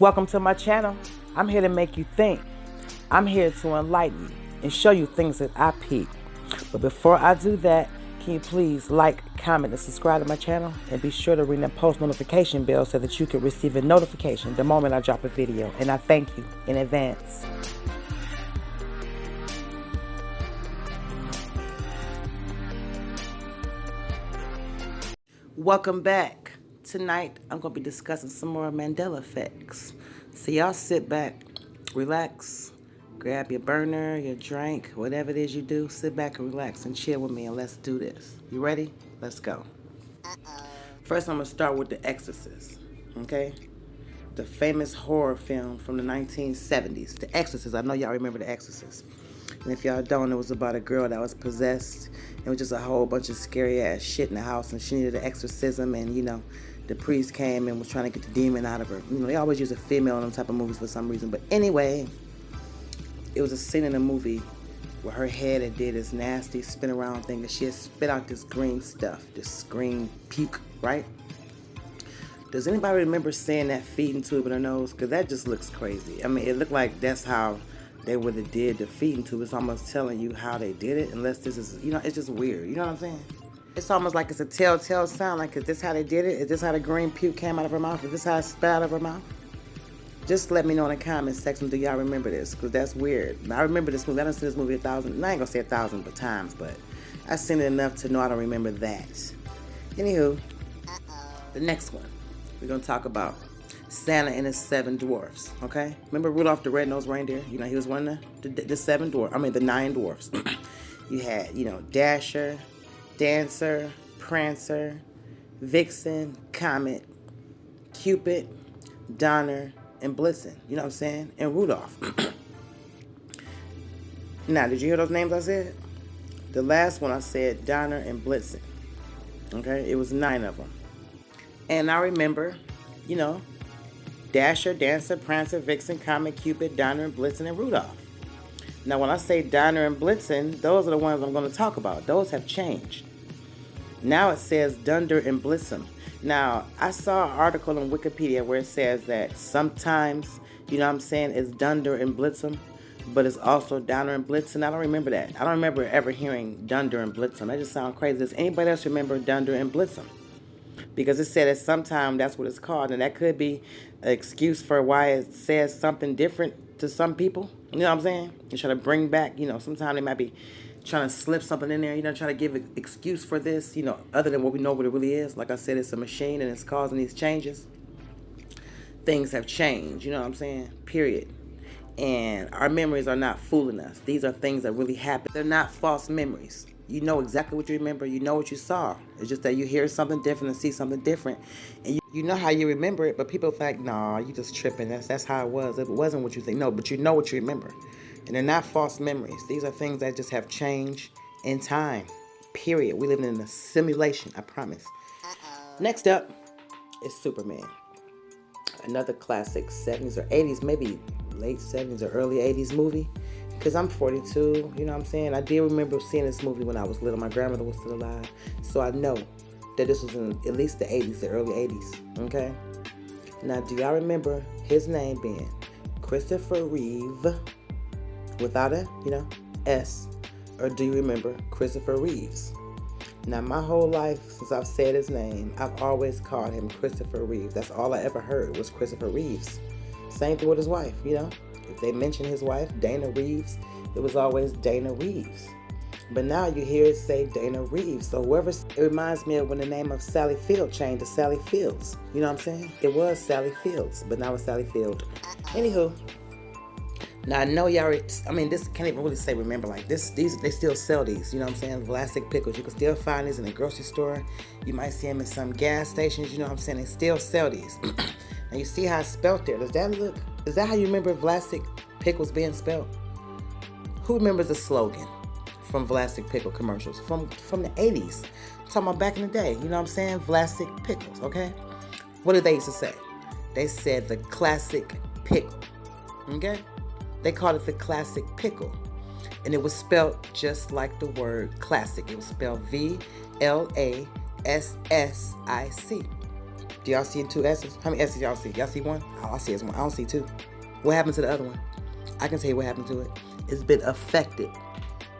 Welcome to my channel. I'm here to make you think. I'm here to enlighten you and show you things that I peep. But before I do that, can you please like, comment, and subscribe to my channel? And be sure to ring that post notification bell so that you can receive a notification the moment I drop a video. And I thank you in advance. Welcome back. Tonight, I'm going to be discussing some more Mandela effects. So y'all sit back, relax, grab your burner, your drink, whatever it is you do, sit back and relax and chill with me and let's do this. You ready? Let's go. First, I'm going to start with The Exorcist, okay? The famous horror film from the 1970s. The Exorcist. I know y'all remember The Exorcist. And if y'all don't, it was about a girl that was possessed. It was just a whole bunch of scary ass shit in the house, and she needed an exorcism, and you know, the priest came and was trying to get the demon out of her. You know, they always use a female in them type of movies for some reason. But anyway, it was a scene in the movie where her head had did this nasty spin around thing, that she had spit out this green stuff, this green puke, right? Does anybody remember seeing that feeding tube in her nose? Because that just looks crazy. I mean, it looked like that's how they would have did the feeding tube. It's almost telling you how they did it, unless this is, you know, it's just weird. You know what I'm saying? It's almost like it's a telltale sign. Like, is this how they did it? Is this how the green puke came out of her mouth? Is this how it spat out of her mouth? Just let me know in the comment section, do y'all remember this? Because that's weird. Now, I remember this movie. I done seen this movie 1,000, I ain't gonna say 1,000 but times, but I've seen it enough to know I don't remember that. Anywho, the next one, we're gonna talk about Santa and his 7 dwarfs, okay? Remember Rudolph the Red-Nosed Reindeer? You know, he was one of the 7 dwarfs, the 9 dwarfs. You had, you know, Dasher, Dancer, Prancer, Vixen, Comet, Cupid, Donner, and Blitzen. You know what I'm saying? And Rudolph. Now, did you hear those names I said? The last one I said, Donner and Blitzen. Okay? It was 9 of them. And I remember, you know, Dasher, Dancer, Prancer, Vixen, Comet, Cupid, Donner, and Blitzen, and Rudolph. Now, when I say Donner and Blitzen, those are the ones I'm going to talk about. Those have changed. Now it says Dunder and Blitzen. Now, I saw an article on Wikipedia where it says that sometimes, you know what I'm saying, it's Dunder and Blitzen, but it's also Donner and Blitzen. I don't remember that. I don't remember ever hearing Dunder and Blitzen. That just sounds crazy. Does anybody else remember Dunder and Blitzen? Because it said that sometimes that's what it's called, and that could be an excuse for why it says something different to some people. You know what I'm saying? You're trying to bring back, you know, sometimes they might be trying to slip something in there, you know, trying to give an excuse for this, you know, other than what we know what it really is. Like I said, it's a machine and it's causing these changes. Things have changed, you know what I'm saying? Period. And our memories are not fooling us. These are things that really happen. They're not false memories. You know exactly what you remember. You know what you saw. It's just that you hear something different and see something different. And you know how you remember it, but people think, nah, you just tripping. That's how it was. It wasn't what you think. No, but you know what you remember. And they're not false memories. These are things that just have changed in time. Period. We live in a simulation, I promise. Next up is Superman. Another classic 70s or 80s, maybe late 70s or early 80s movie. Because I'm 42, you know what I'm saying? I did remember seeing this movie when I was little. My grandmother was still alive. So I know that this was in at least the 80s, the early 80s, okay? Now, do y'all remember his name being Christopher Reeve without a, you know, S? Or do you remember Christopher Reeves? Now, my whole life, since I've said his name, I've always called him Christopher Reeves. That's all I ever heard was Christopher Reeves. Same thing with his wife, you know? If they mention his wife, Dana Reeves, it was always Dana Reeves. But now you hear it say Dana Reeves. So whoever, it reminds me of when the name of Sally Field changed to Sally Fields. You know what I'm saying? It was Sally Fields, but now it's Sally Field. Anywho, now I know y'all, I mean, this can't even really say remember like this. These, they still sell these, you know what I'm saying? Vlasic pickles. You can still find these in the grocery store. You might see them in some gas stations, you know what I'm saying? They still sell these. Now you see how it's spelled there. Does that look, is that how you remember Vlasic pickles being spelled? Who remembers the slogan from Vlasic pickle commercials from the 80s? I'm talking about back in the day, you know what I'm saying? Vlasic pickles, okay? What did they used to say? They said the classic pickle, okay? They called it the classic pickle. And it was spelled just like the word classic. It was spelled VLASSIC. Do y'all see 2 S's? How many S's y'all see? Y'all see 1? All I see is 1. I don't see 2. What happened to the other one? I can tell you what happened to it. It's been affected.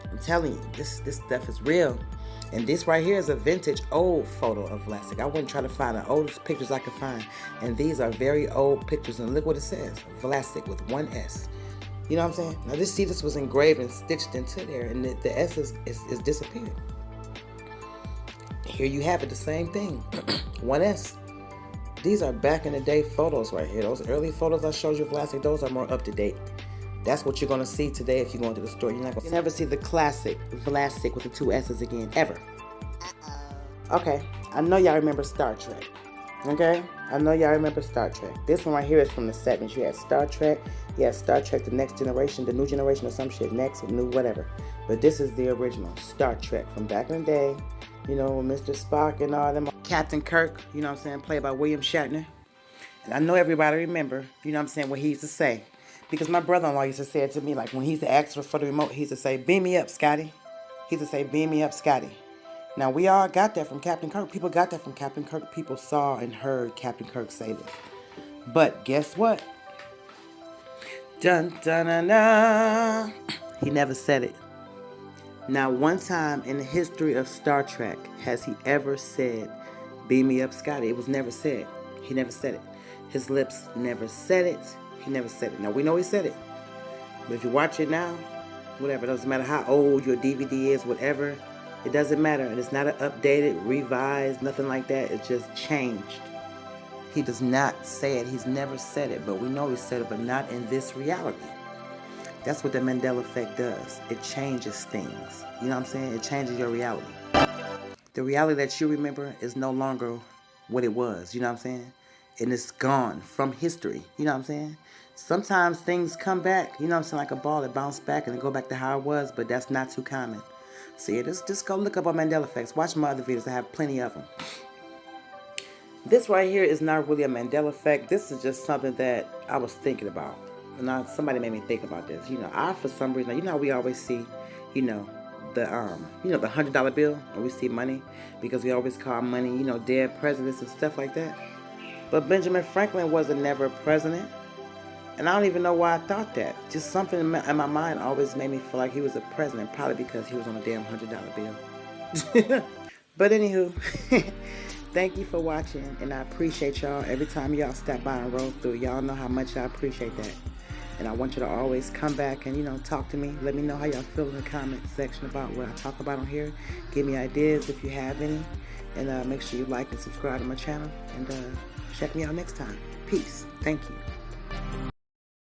I'm telling you, this stuff is real. And this right here is a vintage old photo of Vlasic. I went and tried to find the oldest pictures I could find. And these are very old pictures. And look what it says. Vlasic with 1 S. You know what I'm saying? Now this was engraved and stitched into there. And the S is disappeared. Here you have it, the same thing. 1 S. These are back in the day photos right here. Those early photos I showed you of Vlasic, those are more up to date. That's what you're going to see today if you go into the store. You're not going to never see the classic Vlasic with the 2 S's again, ever. Okay, I know y'all remember Star Trek. Okay? I know y'all remember Star Trek. This one right here is from the 70s. You had Star Trek, you had Star Trek The Next Generation, The New Generation or some shit, Next, New, whatever. But this is the original Star Trek from back in the day. You know, Mr. Spock and all them. Captain Kirk, you know what I'm saying, played by William Shatner. And I know everybody remember, you know what I'm saying, what he used to say. Because my brother-in-law used to say it to me, like when he used to ask for the remote, he used to say, beam me up, Scotty. He used to say, beam me up, Scotty. Now, we all got that from Captain Kirk. People got that from Captain Kirk. People saw and heard Captain Kirk say this. But guess what? Dun, dun, dun, dun. He never said it. Now, one time in the history of Star Trek, has he ever said, beam me up, Scotty? It was never said. He never said it. His lips never said it. He never said it. Now, we know he said it. But if you watch it now, whatever, it doesn't matter how old your DVD is, whatever, it doesn't matter. And it's not an updated, revised, nothing like that. It's just changed. He does not say it. He's never said it. But we know he said it, but not in this reality. That's what the Mandela effect does. It changes things. You know what I'm saying? It changes your reality. The reality that you remember is no longer what it was. You know what I'm saying? And it's gone from history. You know what I'm saying? Sometimes things come back, you know what I'm saying, like a ball that bounced back and it go back to how it was, but that's not too common. So yeah, just go look up on Mandela effects. Watch my other videos. I have plenty of them. This right here is not really a Mandela effect. This is just something that I was thinking about. And somebody made me think about this. You know, I, for some reason, you know how we always see, you know, the $100 bill, or we see money, because we always call money, you know, dead presidents and stuff like that. But Benjamin Franklin wasn't never a president. And I don't even know why I thought that. Just something in my mind always made me feel like he was a president, probably because he was on a damn $100 bill. But anywho, thank you for watching, and I appreciate y'all. Every time y'all stop by and roll through, y'all know how much I appreciate that. And I want you to always come back and, you know, talk to me. Let me know how y'all feel in the comment section about what I talk about on here. Give me ideas if you have any. And make sure you like and subscribe to my channel. And check me out next time. Peace. Thank you.